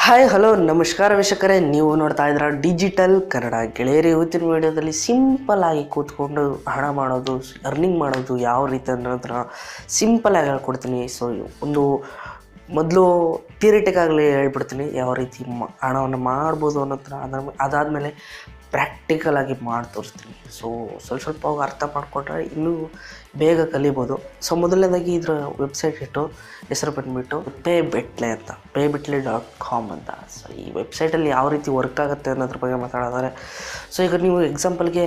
Hi hello ನಮಸ್ಕಾರ ವೀಕ್ಷಕರೇ, ನೀವು ನೋಡ್ತಾ ಇದ್ದೀರಾ ಡಿಜಿಟಲ್ ಕನ್ನಡ. ಗೆಳೆಯರಿ, ಇವತ್ತಿನ ವಿಡಿಯೋದಲ್ಲಿ ಸಿಂಪಲ್ ಆಗಿ ಕೂತ್ಕೊಂಡು ಹಣ ಮಾಡೋದು, ಅರ್ನಿಂಗ್ ಮಾಡೋದು ಯಾವ ರೀತಿ ಅನ್ನೋದನ್ನ ಸಿಂಪಲ್ ಆಗಿ ಹೇಳ್ಕೊಡ್ತೀನಿ. ಸೊ ಒಂದು ಮೊದಲು ಥಿಯರಿಟಿಕ್ಕಾಗಲಿ ಹೇಳ್ಬಿಡ್ತೀನಿ ಯಾವ ರೀತಿ ಹಣವನ್ನು ಮಾಡ್ಬೋದು ಅನ್ನೋದನ್ನ. ಅದಾದಮೇಲೆ ಪ್ರಾಕ್ಟಿಕಲ್ ಆಗಿ ಮಾಡಿ ತೋರಿಸ್ತೀನಿ. ಸೊ ಸ್ವಲ್ಪ ಅರ್ಥ ಮಾಡಿಕೊಂಡ್ರೆ ಇನ್ನೂ ಬೇಗ ಕಲಿಬೋದು. ಸೊ ಮೊದಲನೇದಾಗಿ ಇದರ ವೆಬ್ಸೈಟ್ ಹೆಸರು ಬಂದುಬಿಟ್ಟು paybitley.com ಅಂತ. ಸೊ ಈ ವೆಬ್ಸೈಟಲ್ಲಿ ಯಾವ ರೀತಿ ವರ್ಕ್ ಆಗುತ್ತೆ ಅನ್ನೋದ್ರ ಬಗ್ಗೆ ಮಾತಾಡಿದರೆ, ಸೊ ಈಗ ನೀವು ಎಕ್ಸಾಂಪಲ್ಗೆ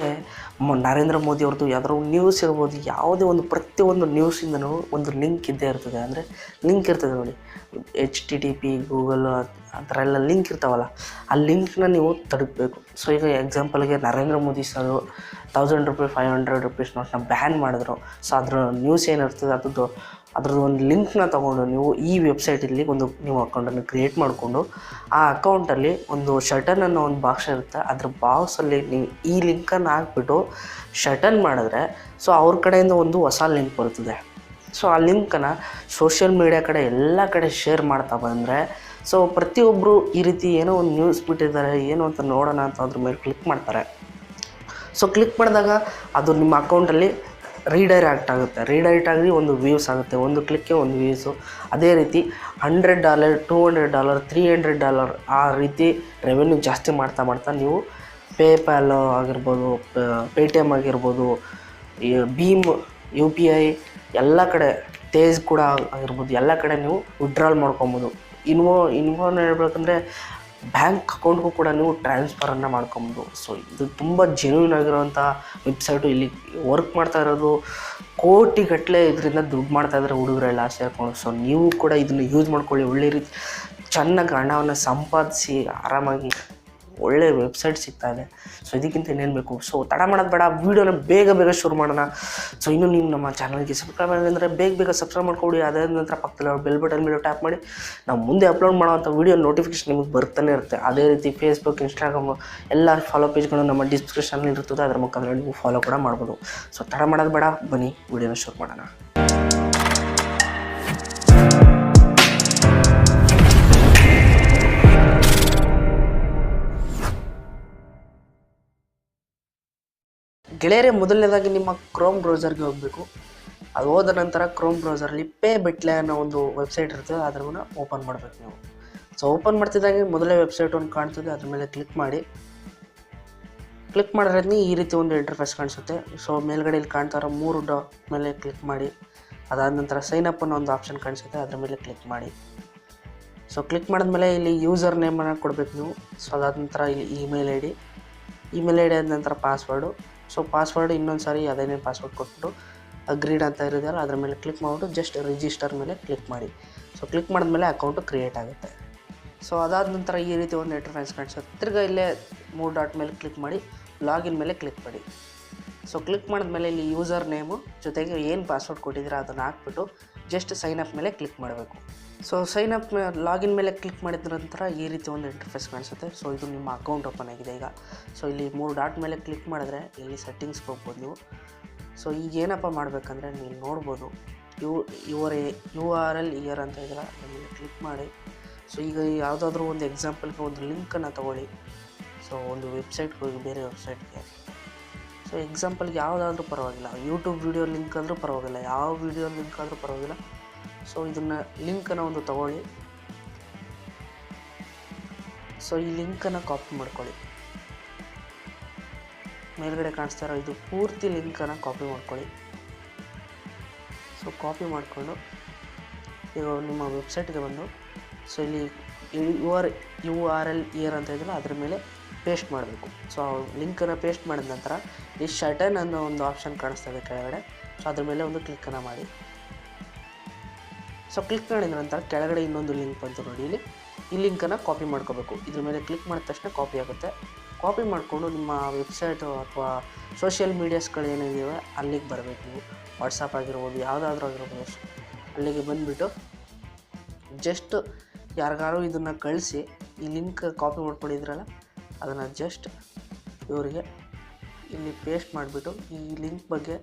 ನರೇಂದ್ರ ಮೋದಿ ಅವ್ರದ್ದು ಯಾವ್ದಾದ್ರು ನ್ಯೂಸ್ ಇರ್ಬೋದು, ಯಾವುದೇ ಒಂದು ಪ್ರತಿಯೊಂದು ನ್ಯೂಸಿಂದನೂ ಒಂದು ಲಿಂಕ್ ಇದ್ದೇ ಇರ್ತದೆ. ಅಂದರೆ ಲಿಂಕ್ ಇರ್ತದೆ ನೋಡಿ, HTTP ಗೂಗಲ್ ಆ ಥರ ಎಲ್ಲ ಲಿಂಕ್ ಇರ್ತಾವಲ್ಲ, ಆ ಲಿಂಕ್ನ ನೀವು ತಡಗಬೇಕು. ಸೊ ಈಗ ಎಕ್ಸಾಂಪಲ್ಗೆ ನರೇಂದ್ರ ಮೋದಿ ಸರ್ 1000 ರೂಪಾಯಿ 500 ರೂಪೀಸ್ ನೋಟ್ನ ಬ್ಯಾನ್ ಮಾಡಿದ್ರು. ಸೊ ಅದ್ರ ನ್ಯೂಸ್ ಏನಿರ್ತದೆ ಅದ್ರದ್ದು ಒಂದು ಲಿಂಕ್ನ ತೊಗೊಂಡು ನೀವು ಈ ವೆಬ್ಸೈಟಲ್ಲಿ ನೀವು ಅಕೌಂಟನ್ನು ಕ್ರಿಯೇಟ್ ಮಾಡಿಕೊಂಡು, ಆ ಅಕೌಂಟಲ್ಲಿ ಒಂದು ಶಟನ್ ಅನ್ನೋ ಒಂದು ಬಾಕ್ಸ್ ಇರುತ್ತೆ. ಅದ್ರ ಬಾಕ್ಸಲ್ಲಿ ನೀವು ಈ ಲಿಂಕನ್ನು ಹಾಕ್ಬಿಟ್ಟು ಶಟನ್ ಮಾಡಿದ್ರೆ, ಸೊ ಅವ್ರ ಕಡೆಯಿಂದ ಒಂದು ಹೊಸ ಲಿಂಕ್ ಬರ್ತದೆ. ಸೊ ಆ ಲಿಂಕನ್ನು ಸೋಷಿಯಲ್ ಮೀಡಿಯಾ ಕಡೆ ಎಲ್ಲ ಕಡೆ ಶೇರ್ ಮಾಡ್ತಾ ಬಂದರೆ, ಸೊ ಪ್ರತಿಯೊಬ್ಬರು ಈ ರೀತಿ ಏನೋ ಒಂದು ನ್ಯೂಸ್ ಬಿಟ್ಟಿದ್ದಾರೆ ಏನೋ ಅಂತ ನೋಡೋಣ ಅಂತ ಅದ್ರ ಮೇಲೆ ಕ್ಲಿಕ್ ಮಾಡ್ತಾರೆ. ಸೊ ಕ್ಲಿಕ್ ಮಾಡಿದಾಗ ಅದು ನಿಮ್ಮ ಅಕೌಂಟಲ್ಲಿ ರೀಡೈರೆಕ್ಟ್ ಆಗುತ್ತೆ. ರೀಡೈರೆಕ್ಟ್ ಆಗಿ ಒಂದು ವ್ಯೂಸ್ ಆಗುತ್ತೆ, ಒಂದು ಕ್ಲಿಕ್ಗೆ ಒಂದು ವ್ಯೂಸು. ಅದೇ ರೀತಿ $100 $200 $300 ಆ ರೀತಿ ರೆವೆನ್ಯೂ ಜಾಸ್ತಿ ಮಾಡ್ತಾ ನೀವು ಪೇಪ್ಯಾಲ್ ಆಗಿರ್ಬೋದು, ಪೇಟಿಎಮ್ ಆಗಿರ್ಬೋದು, ಭೀಮ್ UPI ಎಲ್ಲ ಕಡೆ, ತೇಜ್ ಕೂಡ ಆಗಿರ್ಬೋದು, ಎಲ್ಲ ಕಡೆ ನೀವು ವಿಡ್ರಾಲ್ ಮಾಡ್ಕೊಬೋದು. ಇನ್ನೂ ಹೇಳ್ಬೇಕಂದ್ರೆ ಬ್ಯಾಂಕ್ ಅಕೌಂಟ್ಗೂ ಕೂಡ ನೀವು ಟ್ರಾನ್ಸ್ಫರನ್ನು ಮಾಡ್ಕೊಬೋದು. ಸೊ ಇದು ತುಂಬ ಜೆನ್ಯೂನ್ ಆಗಿರೋಂಥ ವೆಬ್ಸೈಟು. ಇಲ್ಲಿ ವರ್ಕ್ ಮಾಡ್ತಾ ಇರೋದು ಕೋಟಿಗಟ್ಟಲೆ ಇದರಿಂದ ದುಡ್ಡು ಮಾಡ್ತಾಯಿದ್ದಾರೆ ಹುಡುಗರೆಲ್ಲ ಸೇರಿಕೊಂಡು. ಸೊ ನೀವು ಕೂಡ ಇದನ್ನು ಯೂಸ್ ಮಾಡ್ಕೊಳ್ಳಿ. ಒಳ್ಳೆ ರೀತಿ ಚೆನ್ನಾಗಿ ಹಣವನ್ನು ಸಂಪಾದಿಸಿ ಆರಾಮಾಗಿ ಒಳ್ಳೆ ವೆಬ್ಸೈಟ್ ಸಿಗ್ತಾಯಿದೆ. ಸೊ ಇದಕ್ಕಿಂತ ಇನ್ನೇನು ಬೇಕು. ಸೊ ತಡ ಮಾಡೋದು ಬೇಡ, ವೀಡಿಯೋನ ಬೇಗ ಶುರು ಮಾಡೋಣ. ಸೊ ಇನ್ನೂ ನೀವು ನಮ್ಮ ಚಾನಲ್ಗೆ ಸಬ್ಸ್ಕ್ರೈಬ್ ಆಗಿದ್ರೆ ಬೇಗ ಸಬ್ಸ್ಕ್ರೈಬ್ ಮಾಡ್ಕೊಡಿ. ಅದಾದ ನಂತರ ಪಕ್ಕದಲ್ಲಿ ಬೆಲ್ ಬಟನ್ ಮೇಲೆ ಟ್ಯಾಪ್ ಮಾಡಿ ನಾವು ಮುಂದೆ ಅಪ್ಲೋಡ್ ಮಾಡೋವಂಥ ವೀಡಿಯೋ ನೋಟಿಫಿಕೇಶನ್ ನಿಮಗೆ ಬರ್ತಾನೆ ಇರುತ್ತೆ. ಅದೇ ರೀತಿ ಫೇಸ್ಬುಕ್, ಇನ್ಸ್ಟಾಗ್ರಾಮು ಎಲ್ಲ ಫಾಲೋ ಪೇಜ್ಗಳು ನಮ್ಮ ಡಿಸ್ಕ್ರಿಪ್ಷನಲ್ಲಿ ಇರ್ತದೆ, ಅದರ ಮುಖಾಂತರ ನೀವು ಫಾಲೋ ಕೂಡ ಮಾಡ್ಬೋದು. ಸೊ ತಡ ಮಾಡೋದು ಬೇಡ, ಬನ್ನಿ ವೀಡಿಯೋನ ಶುರು ಮಾಡೋಣ. ಗೆಳೆಯರೇ, ಮೊದಲನೇದಾಗಿ ನಿಮ್ಮ ಕ್ರೋಮ್ ಬ್ರೌಸರ್ಗೆ ಹೋಗಬೇಕು. ಅದು ಹೋದ ನಂತರ ಕ್ರೋಮ್ ಬ್ರೌಸರಲ್ಲಿ ಪೇಬಿಟ್ಲೆ ಅನ್ನೋ ಒಂದು ವೆಬ್ಸೈಟ್ ಇರ್ತದೆ, ಅದನ್ನು ಓಪನ್ ಮಾಡಬೇಕು ನೀವು. ಸೊ ಓಪನ್ ಮಾಡ್ತಿದ್ದಾಗೆ ಮೊದಲೇ ವೆಬ್ಸೈಟ್ ಒಂದು ಕಾಣ್ತದೆ, ಅದ್ರ ಮೇಲೆ ಕ್ಲಿಕ್ ಮಾಡಿ. ಕ್ಲಿಕ್ ಮಾಡಿದ್ರೆ ಈ ರೀತಿ ಒಂದು ಇಂಟರ್ಫೇಸ್ ಕಾಣಿಸುತ್ತೆ. ಸೊ ಮೇಲ್ಗಡೆ ಇಲ್ಲಿ ಕಾಣ್ತಾ ಇರೋ 3 ಡಾಟ್ ಮೇಲೆ ಕ್ಲಿಕ್ ಮಾಡಿ. ಅದಾದ ನಂತರ ಸೈನ್ ಅಪ್ ಅನ್ನೋ ಒಂದು ಆಪ್ಷನ್ ಕಾಣಿಸುತ್ತೆ, ಅದ್ರ ಮೇಲೆ ಕ್ಲಿಕ್ ಮಾಡಿ. ಸೊ ಕ್ಲಿಕ್ ಮಾಡಿದ್ಮೇಲೆ ಇಲ್ಲಿ ಯೂಸರ್ ನೇಮನ್ನು ಕೊಡಬೇಕು ನೀವು. ಸೊ ಅದಾದ ನಂತರ ಇಲ್ಲಿ ಇಮೇಲ್ ಐ ಡಿ ಆದ ನಂತರ ಪಾಸ್ವರ್ಡು. ಸೊ ಪಾಸ್ವರ್ಡ್ ಇನ್ನೊಂದು ಸಾರಿ ಅದೇನೇ ಪಾಸ್ವರ್ಡ್ ಕೊಟ್ಬಿಟ್ಟು ಅಗ್ರೀಡ್ ಅಂತ ಇರೋದಲ್ಲ ಅದ್ರ ಮೇಲೆ ಕ್ಲಿಕ್ ಮಾಡಿಬಿಟ್ಟು ಜಸ್ಟ್ ರಿಜಿಸ್ಟರ್ ಮೇಲೆ ಕ್ಲಿಕ್ ಮಾಡಿ. ಸೊ ಕ್ಲಿಕ್ ಮಾಡಿದ್ಮೇಲೆ ಅಕೌಂಟು ಕ್ರಿಯೇಟ್ ಆಗುತ್ತೆ. ಸೊ ಅದಾದ ನಂತರ ಈ ರೀತಿ ಒಂದು ಇಂಟರ್ಫೇಸ್ ಕಾಣಿಸುತ್ತೆ. ತಿರ್ಗಾ ಇಲ್ಲೇ 3 ಡಾಟ್ ಮೇಲೆ ಕ್ಲಿಕ್ ಮಾಡಿ ಲಾಗಿನ್ ಮೇಲೆ ಕ್ಲಿಕ್ ಮಾಡಿ. ಸೊ ಕ್ಲಿಕ್ ಮಾಡಿದ್ಮೇಲೆ ಇಲ್ಲಿ ಯೂಸರ್ ನೇಮು ಜೊತೆಗೆ ಏನು ಪಾಸ್ವರ್ಡ್ ಕೊಟ್ಟಿದ್ದೀರಾ ಅದನ್ನು ಹಾಕ್ಬಿಟ್ಟು ಜಸ್ಟ್ ಸೈನ್ ಅಪ್ ಮೇಲೆ ಕ್ಲಿಕ್ ಮಾಡಬೇಕು. ಸೊ ಸೈನ್ ಅಪ್ ಲಾಗಿನ್ ಮೇಲೆ ಕ್ಲಿಕ್ ಮಾಡಿದ ನಂತರ ಈ ರೀತಿ ಒಂದು ಇಂಟರ್ಫೇಸ್ ಕಾಣಿಸುತ್ತೆ. ಸೊ ಇದು ನಿಮ್ಮ ಅಕೌಂಟ್ ಓಪನ್ ಆಗಿದೆ ಈಗ. ಸೊ ಇಲ್ಲಿ 3 ಡಾಟ್ ಮೇಲೆ ಕ್ಲಿಕ್ ಮಾಡಿದ್ರೆ ಇಲ್ಲಿ ಸೆಟ್ಟಿಂಗ್ಸ್ಗೆ ಹೋಗ್ಬೋದು ನೀವು. ಸೊ ಈಗ ಏನಪ್ಪ ಮಾಡಬೇಕಂದ್ರೆ ನೀವು ನೋಡ್ಬೋದು URL ಇಯರ್ ಅಂತ ಇದ್ರೆ ಅದ್ರ ಮೇಲೆ ಕ್ಲಿಕ್ ಮಾಡಿ. ಸೊ ಈಗ ಯಾವುದಾದ್ರೂ ಒಂದು ಎಕ್ಸಾಂಪಲ್ಗೆ ಒಂದು ಲಿಂಕನ್ನು ತೊಗೊಳ್ಳಿ. ಸೊ ಒಂದು ವೆಬ್ಸೈಟ್ಗೆ ಹೋಗಿ, ಬೇರೆ ವೆಬ್ಸೈಟ್ಗೆ. ಸೊ ಎಕ್ಸಾಂಪಲ್ಗೆ ಯಾವುದಾದ್ರೂ ಪರವಾಗಿಲ್ಲ, ಯೂಟ್ಯೂಬ್ ವೀಡಿಯೋ ಲಿಂಕ್ ಆದರೂ ಪರವಾಗಿಲ್ಲ, ಯಾವ ವೀಡಿಯೋ ಲಿಂಕ್ ಆದರೂ ಪರವಾಗಿಲ್ಲ. ಸೊ ಇದನ್ನು ಲಿಂಕನ್ನು ಒಂದು ತೊಗೊಳ್ಳಿ. ಸೊ ಈ ಲಿಂಕನ್ನು ಕಾಪಿ ಮಾಡ್ಕೊಳ್ಳಿ. ಮೇಲ್ಗಡೆ ಕಾಣಿಸ್ತಾ ಇರೋ ಇದು ಪೂರ್ತಿ ಲಿಂಕನ್ನು ಕಾಪಿ ಮಾಡ್ಕೊಳ್ಳಿ. ಸೊ ಕಾಪಿ ಮಾಡಿಕೊಂಡು ಈಗ ನಿಮ್ಮ ವೆಬ್ಸೈಟ್ಗೆ ಬಂದು, ಸೊ ಇಲ್ಲಿ URL ಇಯರ್ ಅಂತ ಇದ್ದರೆ ಅದ್ರ ಮೇಲೆ ಪೇಸ್ಟ್ ಮಾಡಬೇಕು. ಸೊ ಲಿಂಕನ್ನು ಪೇಸ್ಟ್ ಮಾಡಿದ ನಂತರ ಈ ಶಟನ್ ಅನ್ನೋ ಒಂದು ಆಪ್ಷನ್ ಕಾಣಿಸ್ತದೆ ಕೆಳಗಡೆ. ಸೊ ಅದ್ರ ಮೇಲೆ ಒಂದು ಕ್ಲಿಕ್ಕನ್ನು ಮಾಡಿ. ಸೊ ಕ್ಲಿಕ್ ಮಾಡಿದ ನಂತರ ಕೆಳಗಡೆ ಇನ್ನೊಂದು ಲಿಂಕ್ ಬಂತು ನೋಡಿ, ಈ ಲಿಂಕನ್ನು ಕಾಪಿ ಮಾಡ್ಕೋಬೇಕು. ಇದ್ರ ಮೇಲೆ ಕ್ಲಿಕ್ ಮಾಡಿದ ತಕ್ಷಣ ಕಾಪಿ ಆಗುತ್ತೆ. ಕಾಪಿ ಮಾಡಿಕೊಂಡು ನಿಮ್ಮ ವೆಬ್ಸೈಟು ಅಥವಾ ಸೋಷಿಯಲ್ ಮೀಡಿಯಾಸ್ಗಳು ಏನಿವೆ ಅಲ್ಲಿಗೆ ಬರಬೇಕು ನೀವು. ವಾಟ್ಸಪ್ ಆಗಿರ್ಬೋದು, ಯಾವುದಾದ್ರೂ ಆಗಿರ್ಬೋದು. ಅಲ್ಲಿಗೆ ಬಂದುಬಿಟ್ಟು ಜಸ್ಟ್ ಯಾರಿಗಾರು ಇದನ್ನು ಕಳಿಸಿ, ಈ ಲಿಂಕ್ ಕಾಪಿ ಮಾಡ್ಕೊಂಡಿದ್ರಲ್ಲ ಅದನ್ನು ಜಸ್ಟ್ ಇವರಿಗೆ ಇಲ್ಲಿ ಪೇಸ್ಟ್ ಮಾಡಿಬಿಟ್ಟು ಈ ಲಿಂಕ್ ಬಗ್ಗೆ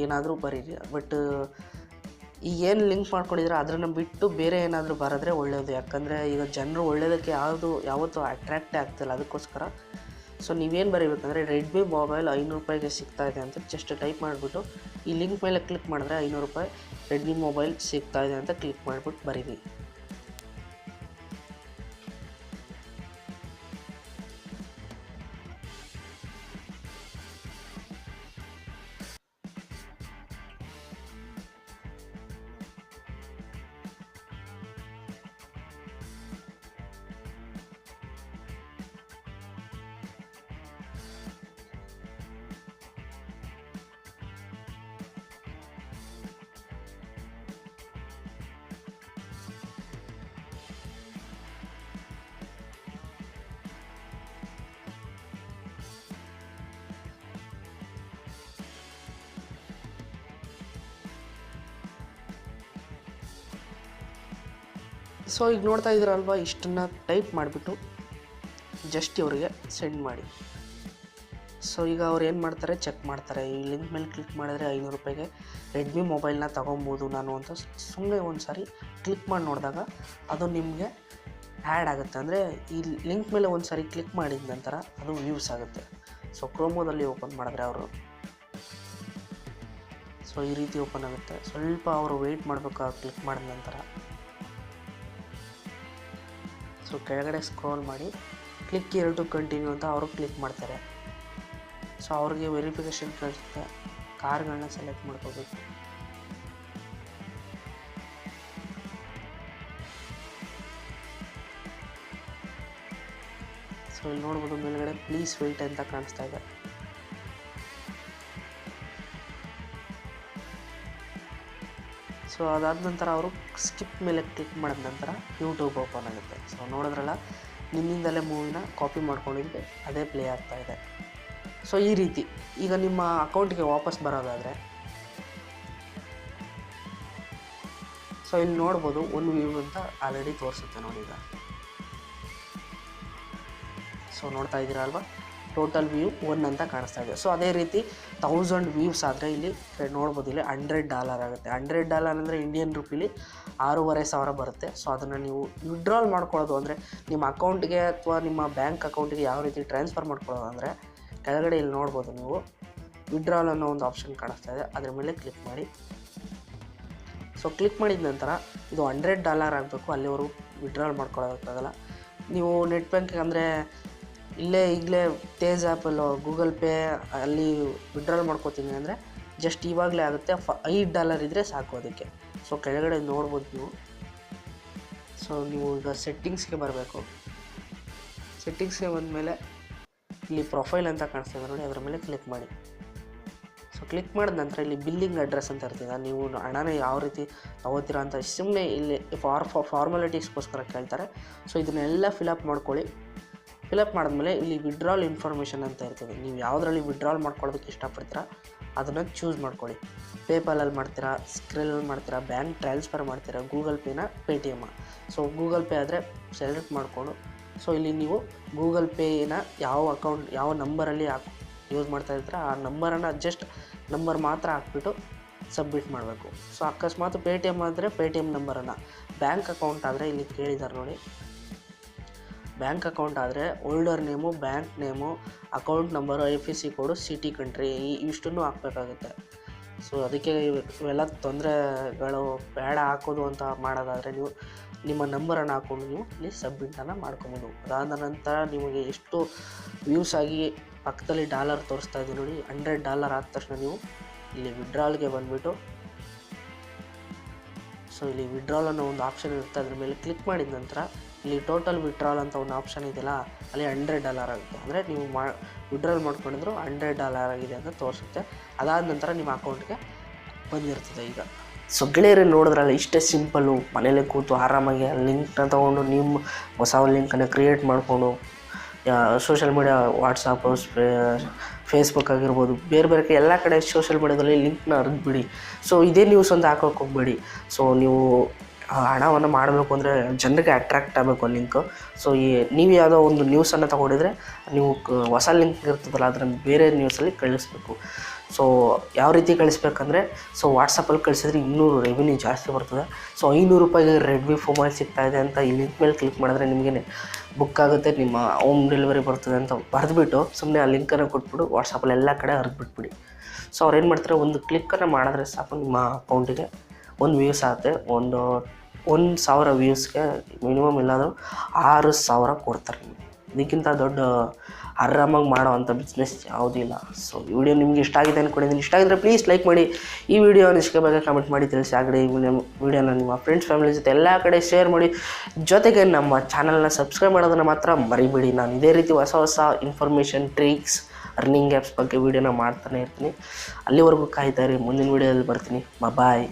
ಏನಾದರೂ ಬರೀರಿ. ಬಟ್ ಈಗ ಏನು ಲಿಂಕ್ ಮಾಡ್ಕೊಂಡಿದ್ರೆ ಅದನ್ನು ಬಿಟ್ಟು ಬೇರೆ ಏನಾದರೂ ಬರೆದ್ರೆ ಒಳ್ಳೆಯದು. ಯಾಕಂದರೆ ಈಗ ಜನರು ಒಳ್ಳೆಯದಕ್ಕೆ ಯಾವತ್ತೂ ಅಟ್ರ್ಯಾಕ್ಟೇ ಆಗ್ತಿಲ್ಲ. ಅದಕ್ಕೋಸ್ಕರ ಸೊ ನೀವೇನು ಬರೀಬೇಕಂದ್ರೆ ರೆಡ್ಮಿ ಮೊಬೈಲ್ 500 ರೂಪಾಯಿಗೆ ಸಿಗ್ತಾ ಇದೆ ಅಂತ ಜಸ್ಟ್ ಟೈಪ್ ಮಾಡಿಬಿಟ್ಟು ಈ ಲಿಂಕ್ ಮೇಲೆ ಕ್ಲಿಕ್ ಮಾಡಿದ್ರೆ 500 ರೂಪಾಯಿ ರೆಡ್ಮಿ ಮೊಬೈಲ್ ಸಿಗ್ತಾ ಇದೆ ಅಂತ ಕ್ಲಿಕ್ ಮಾಡಿಬಿಟ್ಟು ಬರೀರಿ. ಸೊ ಈಗ ನೋಡ್ತಾ ಇದ್ದೀರಲ್ವ, ಇಷ್ಟನ್ನು ಟೈಪ್ ಮಾಡಿಬಿಟ್ಟು ಜಸ್ಟ್ ಇವರಿಗೆ ಸೆಂಡ್ ಮಾಡಿ. ಸೊ ಈಗ ಅವ್ರು ಏನು ಮಾಡ್ತಾರೆ, ಚೆಕ್ ಮಾಡ್ತಾರೆ. ಈ ಲಿಂಕ್ ಮೇಲೆ ಕ್ಲಿಕ್ ಮಾಡಿದ್ರೆ 500 ರೂಪಾಯಿಗೆ ರೆಡ್ಮಿ ಮೊಬೈಲ್ನ ತೊಗೊಬೋದು ನಾನು ಅಂತ ಸುಮ್ಮನೆ ಒಂದು ಸಾರಿ ಕ್ಲಿಕ್ ಮಾಡಿ ನೋಡಿದಾಗ ಅದು ನಿಮಗೆ ಆ್ಯಡ್ ಆಗುತ್ತೆ. ಅಂದರೆ ಈ ಲಿಂಕ್ ಮೇಲೆ ಒಂದು ಸಾರಿ ಕ್ಲಿಕ್ ಮಾಡಿದ ನಂತರ ಅದು ವ್ಯೂಸ್ ಆಗುತ್ತೆ. ಸೊ ಕ್ರೋಮೋದಲ್ಲಿ ಓಪನ್ ಮಾಡಿದ್ರೆ ಅವರು ಸೊ ಈ ರೀತಿ ಓಪನ್ ಆಗುತ್ತೆ. ಸ್ವಲ್ಪ ಅವರು ವೆಯ್ಟ್ ಮಾಡಬೇಕು ಕ್ಲಿಕ್ ಮಾಡಿದ ನಂತರ. ಸೊ ಕೆಳಗಡೆ ಸ್ಕ್ರೋಲ್ ಮಾಡಿ ಕ್ಲಿಕ್ ಹಿಯರ್ ಟು ಕಂಟಿನ್ಯೂ ಅಂತ ಅವರು ಕ್ಲಿಕ್ ಮಾಡ್ತಾರೆ. ಸೊ ಅವ್ರಿಗೆ ವೆರಿಫಿಕೇಷನ್ ಕಳಿಸುತ್ತೆ, ಕಾರ್ಗಳನ್ನ ಸೆಲೆಕ್ಟ್ ಮಾಡ್ಕೋಬೇಕು. ಸೊ ಇಲ್ಲಿ ನೋಡ್ಬೋದು ಮೇಲ್ಗಡೆ ಪ್ಲೀಸ್ ವೆಯ್ಟ್ ಅಂತ ಕಾಣಿಸ್ತಾ ಇದೆ. ಸೊ ಅದಾದ ನಂತರ ಅವರು ಸ್ಕಿಪ್ ಮೇಲೆ ಕ್ಲಿಕ್ ಮಾಡಿದ ನಂತರ ಯೂಟ್ಯೂಬ್ ಓಪನ್ ಆಗುತ್ತೆ. ಸೊ ನೋಡಿದ್ರಲ್ಲ, ನಿಮ್ಮಿಂದಲೇ ಮೂವಿನ ಕಾಪಿ ಮಾಡ್ಕೊಂಡಿದ್ದೆ ಅದೇ ಪ್ಲೇ ಆಗ್ತಾ ಇದೆ. ಸೊ ಈ ರೀತಿ ಈಗ ನಿಮ್ಮ ಅಕೌಂಟಿಗೆ ವಾಪಸ್ ಬರೋದಾದರೆ ಸೊ ಇಲ್ಲಿ ನೋಡ್ಬೋದು 1 ವ್ಯೂ ಅಂತ ಆಲ್ರೆಡಿ ತೋರಿಸುತ್ತೆ ನೋಡಿ. ಈಗ ಸೊ ನೋಡ್ತಾ ಇದ್ದೀರಾ ಅಲ್ವಾ, ಟೋಟಲ್ ವ್ಯೂ 1 ಅಂತ ಕಾಣಿಸ್ತಾ ಇದೆ. ಸೊ ಅದೇ ರೀತಿ 1000 ವ್ಯೂಸ್ ಆದರೆ ಇಲ್ಲಿ ನೋಡ್ಬೋದು, ಇಲ್ಲಿ $100 ಆಗುತ್ತೆ. $100 ಅಂದರೆ ಇಂಡಿಯನ್ ರುಪೀಲಿ 6500 ಬರುತ್ತೆ. ಸೊ ಅದನ್ನು ನೀವು ವಿಡ್ರಾಲ್ ಮಾಡ್ಕೊಳ್ಳೋದು ಅಂದರೆ ನಿಮ್ಮ ಅಕೌಂಟ್ಗೆ ಅಥವಾ ನಿಮ್ಮ ಬ್ಯಾಂಕ್ ಅಕೌಂಟಿಗೆ ಯಾವ ರೀತಿ ಟ್ರಾನ್ಸ್ಫರ್ ಮಾಡ್ಕೊಳ್ಳೋದು ಅಂದರೆ ಕೆಳಗಡೆ ಇಲ್ಲಿ ನೋಡ್ಬೋದು ನೀವು ವಿಡ್ರಾಲ್ ಅನ್ನೋ ಒಂದು ಆಪ್ಷನ್ ಕಾಣಿಸ್ತಾ ಇದೆ, ಅದ್ರ ಮೇಲೆ ಕ್ಲಿಕ್ ಮಾಡಿ. ಸೊ ಕ್ಲಿಕ್ ಮಾಡಿದ ನಂತರ ಇದು $100 ಆಗಬೇಕು, ಅಲ್ಲಿವರು ವಿಡ್ರಾಲ್ ಮಾಡ್ಕೊಳ್ಳೋಕ್ಕಾಗಲ್ಲ. ನೀವು ನೆಟ್ ಬ್ಯಾಂಕಿಂಗ್ ಅಂದರೆ ಈಗಲೇ ತೇಜ್ ಆ್ಯಪಲ್ಲೋ ಗೂಗಲ್ ಪೇ ಅಲ್ಲಿ ವಿಡ್ರಾಲ್ ಮಾಡ್ಕೋತೀನಿ ಅಂದರೆ ಜಸ್ಟ್ ಇವಾಗಲೇ ಆಗುತ್ತೆ. $5 ಇದ್ದರೆ ಸಾಕು ಅದಕ್ಕೆ. ಸೊ ಕೆಳಗಡೆ ನೋಡ್ಬೋದು ನೀವು. ಸೊ ನೀವು ಈಗ ಸೆಟ್ಟಿಂಗ್ಸ್ಗೆ ಬರಬೇಕು. ಸೆಟ್ಟಿಂಗ್ಸ್ಗೆ ಬಂದಮೇಲೆ ಇಲ್ಲಿ ಪ್ರೊಫೈಲ್ ಅಂತ ಕಾಣಿಸ್ತಿದೆ ನೋಡಿ, ಅದರ ಮೇಲೆ ಕ್ಲಿಕ್ ಮಾಡಿ. ಸೊ ಕ್ಲಿಕ್ ಮಾಡಿದ ನಂತರ ಇಲ್ಲಿ ಬಿಲ್ಲಿಂಗ್ ಅಡ್ರೆಸ್ ಅಂತ ಇರ್ತದೆ. ನೀವು ಹಣನ ಯಾವ ರೀತಿ ತಗೋತೀರಾ ಅಂತ ಸುಮ್ಮನೆ ಇಲ್ಲಿ ಫಾರ್ಮಾಲಿಟೀಸ್ಗೋಸ್ಕರ ಕೇಳ್ತಾರೆ. ಸೊ ಇದನ್ನೆಲ್ಲ ಫಿಲಪ್ ಮಾಡ್ಕೊಳ್ಳಿ. ಫಿಲಪ್ ಮಾಡಿದ್ಮೇಲೆ ಇಲ್ಲಿ ವಿಡ್ರಾಲ್ ಇನ್ಫಾರ್ಮೇಷನ್ ಅಂತ ಇರ್ತದೆ. ನೀವು ಯಾವುದರಲ್ಲಿ ವಿಡ್ರಾಲ್ ಮಾಡ್ಕೊಳ್ಳೋದಕ್ಕೆ ಇಷ್ಟಪಡ್ತೀರಾ ಅದನ್ನು ಚೂಸ್ ಮಾಡ್ಕೊಳ್ಳಿ. ಪೇಪಾಲಲ್ಲಿ ಮಾಡ್ತೀರಾ, ಸ್ಕ್ರಿಲಲ್ಲಿ ಮಾಡ್ತೀರಾ, ಬ್ಯಾಂಕ್ ಟ್ರಾನ್ಸ್ಫರ್ ಮಾಡ್ತೀರಾ, ಗೂಗಲ್ ಪೇನ, ಪೇಟಿಎಮ್ಮ. ಸೊ ಗೂಗಲ್ ಪೇ ಆದರೆ ಸೆಲೆಕ್ಟ್ ಮಾಡಿಕೊಂಡು ಸೊ ಇಲ್ಲಿ ನೀವು ಗೂಗಲ್ ಪೇನ ಯಾವ ನಂಬರಲ್ಲಿ ಯೂಸ್ ಮಾಡ್ತಾ ಇರ್ತೀರ ಆ ನಂಬರನ್ನು ಜಸ್ಟ್ ನಂಬರ್ ಮಾತ್ರ ಹಾಕ್ಬಿಟ್ಟು ಸಬ್ಮಿಟ್ ಮಾಡಬೇಕು. ಸೊ ಅಕಸ್ಮಾತ್ ಪೇಟಿಎಮ್ ಆದರೆ ಪೇಟಿಎಮ್ ನಂಬರನ್ನು, ಬ್ಯಾಂಕ್ ಅಕೌಂಟ್ ಆದರೆ ಇಲ್ಲಿ ಕೇಳಿದ್ದಾರೆ ನೋಡಿ, ಬ್ಯಾಂಕ್ ಅಕೌಂಟ್ ಆದರೆ holder name, bank name, account number, IFSC ಕೋಡು, ಸಿಟಿ, ಕಂಟ್ರಿ ಇಷ್ಟನ್ನು ಹಾಕಬೇಕಾಗುತ್ತೆ. ಸೊ ಅದಕ್ಕೆ ಇವೆಲ್ಲ ತೊಂದರೆಗಳು ಬೇಡ ಹಾಕೋದು ಅಂತ ಮಾಡೋದಾದರೆ ನೀವು ನಿಮ್ಮ ನಂಬರನ್ನು ಹಾಕ್ಕೊಂಡು ನೀವು ಇಲ್ಲಿ ಸಬ್ಮಿಟನ್ನು ಮಾಡ್ಕೊಬೋದು. ಅದಾದ ನಂತರ ನಿಮಗೆ ಎಷ್ಟು ವ್ಯೂಸ್ ಆಗಿ ಪಕ್ಕದಲ್ಲಿ ಡಾಲರ್ ತೋರಿಸ್ತಾ ಇದೆ ನೋಡಿ, $100 ಆದ ತಕ್ಷಣ ನೀವು ಇಲ್ಲಿ ವಿಡ್ರಾಲ್ಗೆ ಬಂದುಬಿಟ್ಟು ಸೊ ಇಲ್ಲಿ ವಿಡ್ರಾಲ್ ಅನ್ನೋ ಒಂದು ಆಪ್ಷನ್ ಇರುತ್ತೆ, ಅದ್ರ ಮೇಲೆ ಕ್ಲಿಕ್ ಮಾಡಿದ ನಂತರ ಇಲ್ಲಿ ಟೋಟಲ್ ವಿಡ್ರಾಲ್ ಅಂತ ಒಂದು ಆಪ್ಷನ್ ಇದೆಯಲ್ಲ, ಅಲ್ಲಿ $100 ಆಗುತ್ತೆ. ಅಂದರೆ ನೀವು ವಿಡ್ರಾಲ್ ಮಾಡ್ಕೊಂಡಿದ್ರು $100 ಆಗಿದೆ ಅಂತ ತೋರಿಸುತ್ತೆ. ಅದಾದ ನಂತರ ನಿಮ್ಮ ಅಕೌಂಟ್ಗೆ ಬಂದಿರ್ತದೆ. ಈಗ ಸೊ ಗೆಳೆಯರೇ ನೋಡಿದ್ರಲ್ಲ, ಇಷ್ಟೇ ಸಿಂಪಲ್ಲು. ಮನೇಲೇ ಕೂತು ಆರಾಮಾಗಿ ಲಿಂಕ್ನ ತೊಗೊಂಡು ನಿಮ್ಮ ಹೊಸ ಲಿಂಕನ್ನು ಕ್ರಿಯೇಟ್ ಮಾಡಿಕೊಂಡು ಸೋಷಲ್ ಮೀಡಿಯಾ, ವಾಟ್ಸಪ್ಪು, ಫೇಸ್ಬುಕ್ ಆಗಿರ್ಬೋದು, ಬೇರೆ ಎಲ್ಲ ಕಡೆ ಸೋಷಲ್ ಮೀಡಿಯಾದಲ್ಲಿ ಲಿಂಕ್ನ ಹರಿದ್ಬಿಡಿ. ಸೊ ಇದೇ ನ್ಯೂಸ್ ಅಂತ ಹಾಕೋಕೆ ಹೋಗಬೇಡಿ. ಸೊ ನೀವು ಹಣವನ್ನು ಮಾಡಬೇಕು ಅಂದರೆ ಜನರಿಗೆ ಅಟ್ರ್ಯಾಕ್ಟ್ ಆಗಬೇಕು ಲಿಂಕು. ಸೊ ನೀವು ಯಾವುದೋ ಒಂದು ನ್ಯೂಸನ್ನು ತಗೊಂಡಿದ್ರೆ ನೀವು ಹೊಸ ಲಿಂಕ್ ಇರ್ತದಲ್ಲ ಅದನ್ನು ಬೇರೆ ನ್ಯೂಸಲ್ಲಿ ಕಳಿಸ್ಬೇಕು. ಸೊ ಯಾವ ರೀತಿ ಕಳಿಸ್ಬೇಕಂದ್ರೆ, ಸೊ ವಾಟ್ಸಪ್ಪಲ್ಲಿ ಕಳಿಸಿದ್ರೆ 200 ರೆವಿನ್ಯೂ ಜಾಸ್ತಿ ಬರ್ತದೆ. ಸೊ 500 ರೂಪಾಯಿಗೆ ರೆಡ್ಮಿ ಮೊಬೈಲ್ ಸಿಗ್ತಾಯಿದೆ ಅಂತ ಈ ಲಿಂಕ್ ಮೇಲೆ ಕ್ಲಿಕ್ ಮಾಡಿದ್ರೆ ನಿಮಗೆ ಬುಕ್ ಆಗುತ್ತೆ, ನಿಮ್ಮ ಹೋಮ್ ಡೆಲಿವರಿ ಬರ್ತದೆ ಅಂತ ಬರೆದ್ಬಿಟ್ಟು ಸುಮ್ಮನೆ ಆ ಲಿಂಕನ್ನು ಕೊಟ್ಬಿಟ್ಟು ವಾಟ್ಸಪ್ಪಲ್ಲಿ ಎಲ್ಲ ಕಡೆ ಹರಿದ್ಬಿಟ್ಬಿಡಿ. ಸೊ ಅವ್ರು ಏನು ಮಾಡ್ತಾರೆ, ಒಂದು ಕ್ಲಿಕ್ಕನ್ನು ಮಾಡಿದ್ರೆ ಸಾಕು ನಿಮ್ಮ ಅಕೌಂಟಿಗೆ ಒಂದು ವ್ಯೂಸ್ ಆಗುತ್ತೆ. 1,000 ವ್ಯೂಸ್ಗೆ ಮಿನಿಮಮ್ ಇಲ್ಲಾದರೂ 6,000 ಕೊಡ್ತಾರೆ ನಿಮಗೆ. ಇದಕ್ಕಿಂತ ದೊಡ್ಡ ಆರಾಮಾಗಿ ಮಾಡೋವಂಥ ಬಿಸ್ನೆಸ್ ಯಾವುದೂ ಇಲ್ಲ. ಸೊ ಈ ವಿಡಿಯೋ ನಿಮಗೆ ಇಷ್ಟ ಆಗಿದೆ ಅಂದ್ಕೊಂಡಿದ್ದೀನಿ. ಇಷ್ಟ ಆಗಿದ್ರೆ ಪ್ಲೀಸ್ ಲೈಕ್ ಮಾಡಿ, ಈ ವಿಡಿಯೋ ಅನಿಸಿಕೆ ಬಗ್ಗೆ ಕಮೆಂಟ್ ಮಾಡಿ ತಿಳಿಸಿ. ಆಗಡೆ ಈ ವಿಡಿಯೋನ ನಿಮ್ಮ ಫ್ರೆಂಡ್ಸ್ ಫ್ಯಾಮಿಲಿ ಜೊತೆ ಎಲ್ಲ ಕಡೆ ಶೇರ್ ಮಾಡಿ. ಜೊತೆಗೆ ನಮ್ಮ ಚಾನಲ್ನ ಸಬ್ಸ್ಕ್ರೈಬ್ ಮಾಡೋದನ್ನು ಮಾತ್ರ ಮರಿಬೇಡಿ. ನಾನು ಇದೇ ರೀತಿ ಹೊಸ ಇನ್ಫಾರ್ಮೇಷನ್, ಟ್ರಿಕ್ಸ್, ಅರ್ನಿಂಗ್ ಆ್ಯಪ್ಸ್ ಬಗ್ಗೆ ವೀಡಿಯೋನ ಮಾಡ್ತಾನೆ ಇರ್ತೀನಿ. ಅಲ್ಲಿವರೆಗೂ ಕಾಯ್ತಾ ಇರಿ. ಮುಂದಿನ ವೀಡಿಯೋದಲ್ಲಿ ಬರ್ತೀನಿ. ಬಾಯ್.